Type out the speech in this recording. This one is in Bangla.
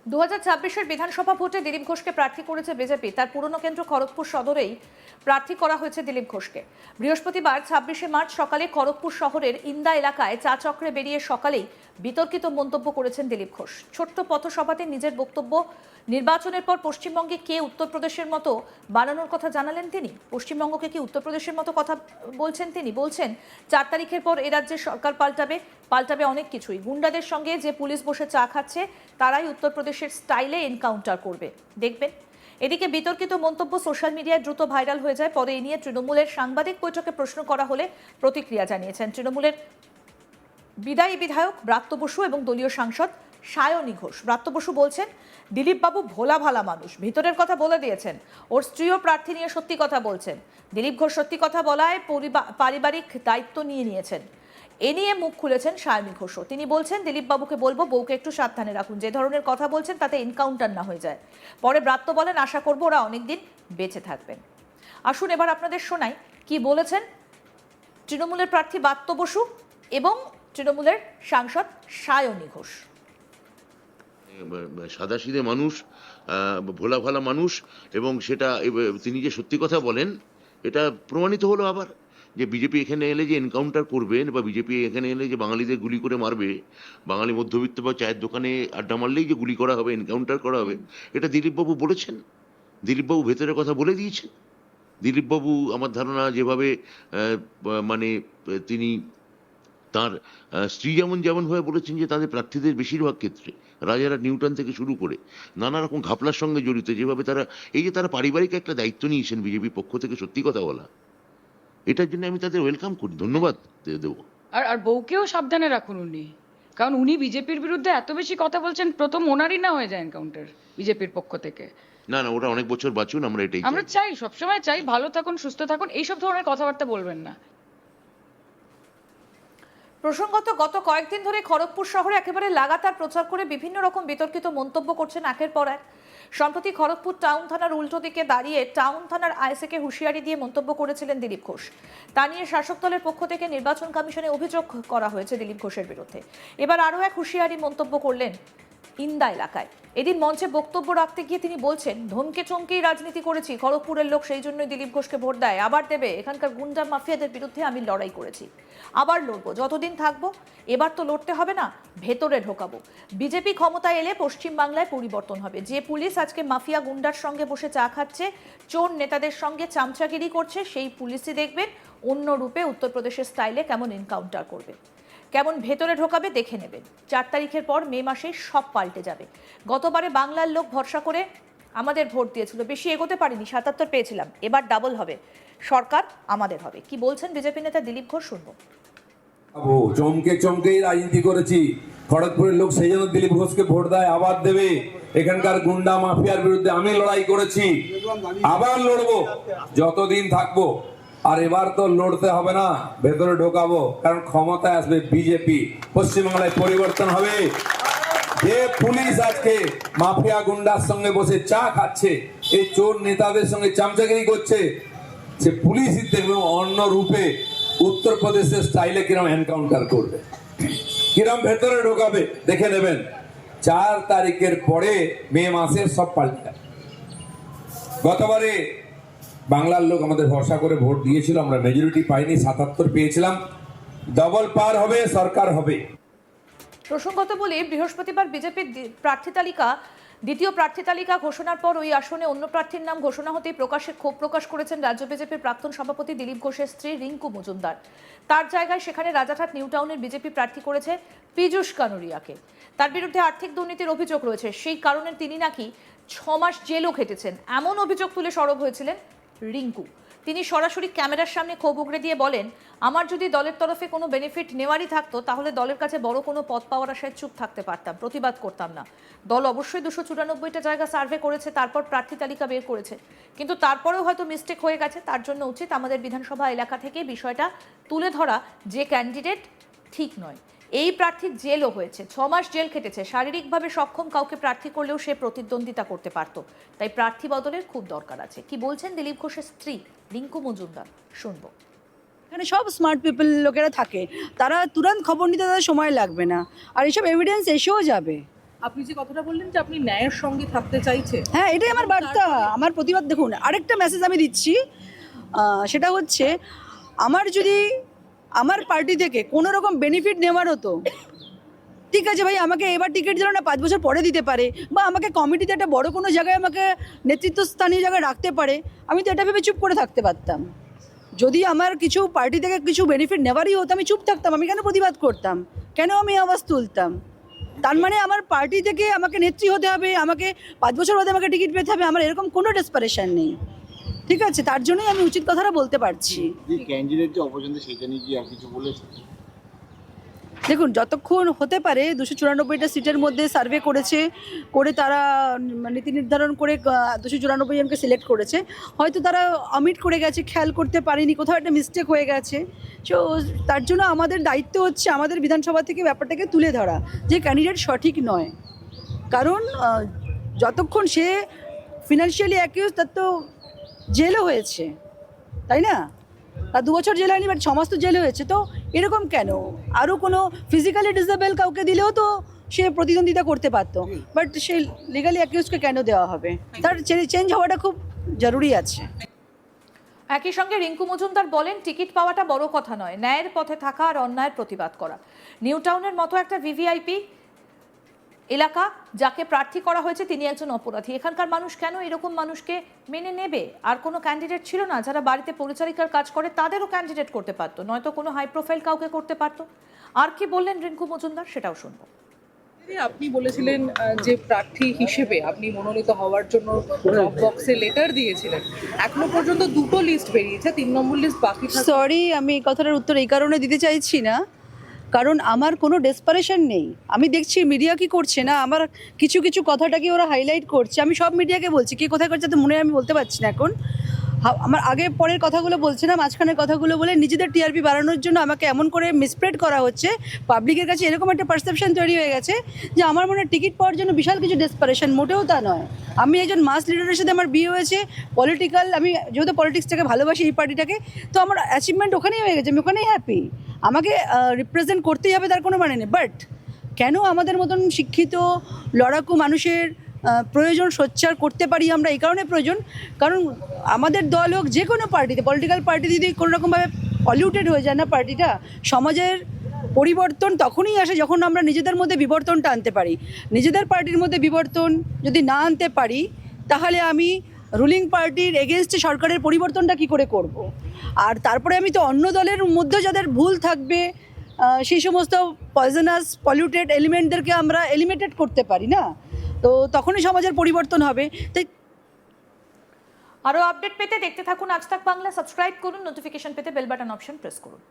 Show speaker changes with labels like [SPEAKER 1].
[SPEAKER 1] 2026-এর বিধানসভা ভোটে দিলীপ ঘোষকে প্রার্থী করেছে বিজেপি। তার পুরনো কেন্দ্র খড়গপুর সদরেই প্রার্থী করা হয়েছে দিলীপ ঘোষকে। বৃহস্পতিবার 26শে মার্চ সকালে খড়গপুর শহরের ইন্দা এলাকায় চা চক্রে বেরিয়ে সকালেই বিতর্কিত মন্তব্য করেছেন দিলীপ ঘোষ। ছোট্ট পথসভাতে নিজের বক্তব্য, নির্বাচনের পর পশ্চিমবঙ্গে কে উত্তরপ্রদেশের মতো বানানোর কথা জানালেন তিনি। পশ্চিমবঙ্গকে কি উত্তরপ্রদেশের মতো কথা বলছেন তিনি? বলছেন 4 তারিখের পর এ রাজ্যের সরকার পাল্টাবে অনেক কিছুই। গুন্ডাদের সঙ্গে যে পুলিশ বসে চা খাচ্ছে তারাই উত্তরপ্রদেশের স্টাইলে এনকাউন্টার করবে, দেখবেন। এদিকে বিতর্কিত মন্তব্য সোশ্যাল মিডিয়ায় দ্রুত ভাইরাল হয়ে যায়। পরে এ নিয়ে তৃণমূলের সাংবাদিক বৈঠকে প্রশ্ন করা হলে প্রতিক্রিয়া জানিয়েছেন তৃণমূলের বিদায়ী বিধায়ক ব্রাত্য বসু এবং দলীয় সাংসদ সায়নী ঘোষ। ব্রাত্য বসু বলছেন, দিলীপবাবু ভোলা ভালা মানুষ, ভিতরের কথা বলে দিয়েছেন। ওর স্ত্রীও প্রার্থী নিয়ে সত্যি কথা বলছেন। দিলীপ ঘোষ সত্যি কথা বলায় পারিবারিক দায়িত্ব নিয়েছেন। এ নিয়ে মুখ খুলেছেন সায়নী ঘোষও। তিনি বলছেন, দিলীপবাবুকে বলবো বউকে একটু সাবধানে রাখুন, যে ধরনের কথা বলছেন তাতে এনকাউন্টার না হয়ে যায়। পরে ব্রাত্য বলেন, আশা করবো ওরা অনেকদিন বেঁচে থাকবেন। আসুন এবার আপনাদের শোনাই কি বলেছেন তৃণমূলের প্রার্থী ব্রাত্য বসু এবং তৃণমূলের সাংসদ সায়নী ঘোষ।
[SPEAKER 2] সাদাসিধে মানুষ, ভোলা ভালা মানুষ, এবং সেটা তিনি যে সত্যি কথা বলেন এটা প্রমাণিত হলো আবার, যে বিজেপি এখানে এলে যে এনকাউন্টার করবেন বা বিজেপি এখানে এলে যে বাঙালিদের গুলি করে মারবে, বাঙালি মধ্যবিত্ত বা চায়ের দোকানে আড্ডা মারলেই যে গুলি করা হবে, এনকাউন্টার করা হবে, এটা দিলীপবাবু বলেছেন। দিলীপবাবু ভেতরের কথা বলে দিয়েছেন। দিলীপবাবু আমার ধারণা যেভাবে মানে তিনি তার স্ত্রী যেমনভাবে বলেছেন যে তাদের প্রার্থীদের বেশিরভাগ ক্ষেত্রে রাজারা নিউটন থেকে শুরু করে নানা রকম ঘাপলার সঙ্গে জড়িত, যেভাবে তারা এই যে তারা পারিবারিক একটা দায়িত্ব নিয়েছেন বিজেপির পক্ষ থেকে সত্যি কথা বলা, এটার জন্য আমি তাদের ওয়েলকাম করি, ধন্যবাদ দেবো।
[SPEAKER 3] আর বউকেও সাবধানে রাখুন উনি, কারণ উনি বিজেপির বিরুদ্ধে এত বেশি কথা বলছেন, প্রথম ওনারই না হয়ে যায় এনকাউন্টার বিজেপির পক্ষ থেকে।
[SPEAKER 2] না না, ওরা অনেক বছর বাঁচুন, আমরা এটাই
[SPEAKER 3] আমরা চাই, সবসময় চাই ভালো থাকুন, সুস্থ থাকুন, এইসব ধরনের কথাবার্তা বলবেন না।
[SPEAKER 1] প্রসঙ্গত, গত কয়েকদিন ধরে খড়গপুর শহরে একেবারে লাগাতার প্রচার করে বিভিন্ন রকম বিতর্কিত মন্তব্য করছেন একের পর এক। সম্প্রতি খড়গপুর টাউন থানার উল্টো দিকে দাঁড়িয়ে টাউন থানার আইএসএকে হুঁশিয়ারি দিয়ে মন্তব্য করেছিলেন দিলীপ ঘোষ। তা নিয়ে শাসক দলের পক্ষ থেকে নির্বাচন কমিশনে অভিযোগ করা হয়েছে দিলীপ ঘোষের বিরুদ্ধে। এবার আরও এক হুঁশিয়ারি মন্তব্য করলেন ইন্দা এলাকায়। এদিন মঞ্চে বক্তব্য রাখতে গিয়ে তিনি বলছেন, ধমকে চমকেই রাজনীতি করেছি, খড়গপুরের লোক সেই জন্যই দিলীপ ঘোষকে ভোট দেয়, আবার দেবে। এখানকার গুন্ডা মাফিয়াদের বিরুদ্ধে আমি লড়াই করেছি, আবার লড়বো, যতদিন থাকবো। এবার তো লড়তে হবে না, ভেতরে ঢোকাবো। বিজেপি ক্ষমতায় এলে পশ্চিমবাংলায় পরিবর্তন হবে। যে পুলিশ আজকে মাফিয়া গুন্ডার সঙ্গে বসে চা খাচ্ছে, চোর নেতাদের সঙ্গে চামচাগিরি করছে, সেই পুলিশই দেখবেন অন্য রূপে উত্তরপ্রদেশের স্টাইলে কেমন এনকাউন্টার করবে, কেমন ভেতরে ঢোকাবে দেখে নেবেন। 4 তারিখের পর মে মাসে সব পাল্টে যাবে। গতবারে বাংলার লোক ভরসা করে আমাদের ভোট দিয়েছিল, বেশি এগোতে পারিনি, 77 পেয়েছিলাম। এবার ডাবল হবে, সরকার আমাদের হবে। কি বলছেন বিজেপি নেতা দিলীপ ঘোষ, শুনবো।
[SPEAKER 4] চমকে চমকেই রাজনীতি করেছি, খড়গপুরের লোক সেই জন্য দিলীপ ঘোষকে ভোট দেয়, আবার দেবে। এখানকার গুন্ডা মাফিয়ার বিরুদ্ধে আমি লড়াই করেছি, আবার লড়বো, যতদিন থাকবো। আর এবার তো লড়তে হবে না, ভেতরে ঢোকাবো, কারণ ক্ষমতায় আসবে বিজেপি, পশ্চিমবাংলায় পরিবর্তন হবে। যে পুলিশ আজকে মাফিয়া গুন্ডার সঙ্গে বসে চা খাচ্ছে, এই চোর নেতাদের সঙ্গে চামচাগিরি করছে, সে পুলিশই দেখবে অন্য রূপে উত্তরপ্রদেশের স্টাইলে কিরম এনকাউন্টার করবে, কিরম ভেতরে ঢোকাবে দেখে নেবেন। 4 তারিখের পরে মে মাসে সব পাল্টে যাবে। গতবারে বাংলার লোক আমাদের ভরসা করে ভোট দিয়েছিল, আমরা মেজরিটি পাইনি, 77 পেয়েছিলাম। ডবল পার হবে, সরকার হবে।
[SPEAKER 1] প্রসঙ্গত বলে, বৃহস্পতিবার বিজেপির দ্বিতীয় প্রার্থী তালিকা ঘোষণার পর ওই আসনে অন্য প্রার্থীর নাম ঘোষণা হতেই প্রকাশ্যে ক্ষোভ প্রকাশ করেছেন রাজ্য বিজেপির প্রাক্তন সভাপতি দিলীপ ঘোষের স্ত্রী রিঙ্কু মজুমদার। তার জায়গায় সেখানে রাজারহাট নিউ টাউনের বিজেপি প্রার্থী করেছে পীযূষ কানুরিয়াকে। তার বিরুদ্ধে আর্থিক দুর্নীতির অভিযোগ রয়েছে, সেই কারণে তিনি নাকি 6 মাস জেলও খেটেছেন, এমন অভিযোগ তুলে সরব হয়েছিলেন রিঙ্কু। তিনি সরাসরি ক্যামেরার সামনে ক্ষোভ উগড়ে দিয়ে বলেন, আমার যদি দলের তরফে কোনো বেনিফিট নেওয়ারই থাকতো তাহলে দলের কাছে বড় কোনো পদ পাওয়ার আশায় চুপ থাকতে পারতাম, প্রতিবাদ করতাম না। দল অবশ্যই 294টা জায়গা সার্ভে করেছে, তারপর প্রার্থী তালিকা বের করেছে, কিন্তু তারপরেও হয়তো মিস্টেক হয়ে গেছে। তার জন্য উচিত আমাদের বিধানসভা এলাকা থেকে বিষয়টা তুলে ধরা যে ক্যান্ডিডেট ঠিক নয়। এই প্রার্থীর জেলও হয়েছে, 6 মাস জেল খেটেছে। শারীরিকভাবে সক্ষম কাউকে প্রার্থী করলেও সে প্রতিদ্বন্দ্বিতা করতে পারত, তাই প্রার্থী বদলের খুব দরকার আছে। কি বলছেন দিলীপ ঘোষের স্ত্রী রিঙ্কু মজুমদার, শুনবো।
[SPEAKER 5] এখানে সব স্মার্ট পিপল লোকেরা থাকে, তারা তুরন্ত খবর নিতে তাদের সময় লাগবে না, আর এইসব এভিডেন্স এসেও যাবে।
[SPEAKER 6] আপনি যে কথাটা বললেন যে আপনি ন্যায়ের সঙ্গে থাকতে চাইছেন,
[SPEAKER 5] হ্যাঁ, এটাই আমার বার্তা, আমার প্রতিবাদ। দেখুন, আরেকটা মেসেজ আমি দিচ্ছি, সেটা হচ্ছে আমার যদি আমার পার্টি থেকে কোনো রকম বেনিফিট নেওয়ার হতো, ঠিক আছে ভাই, আমাকে এবার টিকিট দিল না, 5 বছর পরে দিতে পারে, বা আমাকে কমিটিতে একটা বড় কোনো জায়গায় আমাকে নেতৃত্বস্থানীয় জায়গায় রাখতে পারে, আমি তো এটা ভেবে চুপ করে থাকতে পারতাম। যদি আমার কিছু পার্টি থেকে কিছু বেনিফিট নেওয়ারই হতো, আমি চুপ থাকতাম, আমি কেন প্রতিবাদ করতাম, কেন আমি আওয়াজ তুলতাম? তার মানে আমার পার্টি থেকে আমাকে নেত্রী হতে হবে, আমাকে 5 বছর বাদে আমাকে টিকিট পেতে হবে, আমার এরকম কোনো ডেসপারেশন নেই, ঠিক আছে? তার জন্যই আমি উচিত কথাটা বলতে পারছি।
[SPEAKER 7] ক্যান্ডিডেট যে অপছন্দ সেটা নিয়ে কি আর কিছু বলেছে?
[SPEAKER 5] দেখুন, যতক্ষণ হতে পারে 294টা সিটের মধ্যে সার্ভে করে তারা নীতি নির্ধারণ করে 294 জনকে সিলেক্ট করেছে। হয়তো তারা অমিট করে গেছে, খেয়াল করতে পারেনি, কোথাও একটা মিস্টেক হয়ে গেছে। সো তার জন্য আমাদের দায়িত্ব হচ্ছে আমাদের বিধানসভা থেকে ব্যাপারটাকে তুলে ধরা যে ক্যান্ডিডেট সঠিক নয়। কারণ যতক্ষণ সে ফিনান্সিয়ালি অ্যাকিউজ, তার তো জেলও হয়েছে, তাই না? আর 2 বছর জেল হয়নি, বাট 6 মাস তো জেল হয়েছে। তো এরকম কেন? আরও কোনো ফিজিক্যালি ডিসেবল কাউকে দিলেও তো সে প্রতিদ্বন্দ্বিতা করতে পারতো, বাট সে লিগালি অ্যাকিউজকে কেন দেওয়া হবে? তার চেঞ্জ হওয়াটা খুব জরুরি আছে।
[SPEAKER 1] একই সঙ্গে রিঙ্কু মজুমদার বলেন, টিকিট পাওয়াটা বড় কথা নয়, ন্যায়ের পথে থাকা আর অন্যায়ের প্রতিবাদ করা। নিউ টাউনের মতো একটা ভিভিআইপি এলাকা, যাকে প্রার্থী করা হয়েছে তিনি একজন অপরাধী। এখানকার মানুষ কেন এরকম মানুষকে মেনে নেবে? আর কোনো ক্যান্ডিডেট ছিল না যারা বাড়িতে পরিচারিকার কাজ করে তাদেরও ক্যান্ডিডেট করতে পারতো, নয়তো কোনো হাই প্রোফাইল কাউকে করতে পারতো। আর কি বললেন রিঙ্কু মজুমদার, সেটাও শুনবো।
[SPEAKER 6] আপনি বলেছিলেন যে প্রার্থী হিসেবে আপনি মনোনীত হওয়ার জন্য ড্রপ বক্সে লেটার দিয়েছিলেন। এখনো পর্যন্ত 2টো লিস্ট বেরিয়েছে, 3 নম্বর লিস্ট বাকি থাকে।
[SPEAKER 5] সরি, আমি এই কথাটার উত্তর এই কারণে দিতে চাইছি না, কারণ আমার কোনো ডেসপারেশন নেই। আমি দেখছি মিডিয়া কি করছে না, আমার কিছু কিছু কথাটাকে ওরা হাইলাইট করছে। আমি সব মিডিয়াকে বলছি, কে কোথায় করছে তো মনে হয় আমি বলতে পারছি না এখন। আমার আগে পরের কথাগুলো বলছে না, মাঝখানের কথাগুলো বলে নিজেদের টিআরপি বাড়ানোর জন্য আমাকে এমন করে মিসপ্রেড করা হচ্ছে। পাবলিকের কাছে এরকম একটা পারসেপশন তৈরি হয়ে গেছে যে আমার মনে হয় টিকিট পাওয়ার জন্য বিশাল কিছু ডেসপারেশন, মোটেও তা নয়। আমি একজন মাস লিডারের সাথে আমার বিয়ে হয়েছে, পলিটিক্যাল, আমি যেহেতু পলিটিক্সটাকে ভালোবাসি, এই পার্টিটাকে, তো আমার অ্যাচিভমেন্ট ওখানেই হয়ে গেছে, আমি ওখানেই হ্যাপি। আমাকে রিপ্রেজেন্ট করতেই হবে তার কোনো মানে নেই। বাট কেন আমাদের মতন শিক্ষিত লড়াকু মানুষের প্রয়োজন সোচ্চার করতে পারি আমরা, এই কারণে প্রয়োজন, কারণ আমাদের দল হোক যে কোনো পার্টিতে, পলিটিক্যাল পার্টি যদি কোনো রকমভাবে পলিউটেড হয়ে যায় না পার্টিটা, সমাজের পরিবর্তন তখনই আসে যখন আমরা নিজেদের মধ্যে বিবর্তনটা আনতে পারি। নিজেদের পার্টির মধ্যে বিবর্তন যদি না আনতে পারি, তাহলে আমি রুলিং পার্টির এগেনস্টে সরকারের পরিবর্তনটা কি করে করব? আর তারপরে আমি তো অন্য দলের মধ্যে যাদের ভুল থাকবে, সেই সমস্ত পয়জনাস পলিউটেড এলিমেন্টদেরকে আমরা এলিমিনেট করতে পারি না, তো তখনই সমাজের পরিবর্তন হবে। তাই
[SPEAKER 1] আরও আপডেট পেতে দেখতে থাকুন আজ তাক বাংলা, সাবস্ক্রাইব করুন, নোটিফিকেশন পেতে বেল বাটন অপশন প্রেস করুন।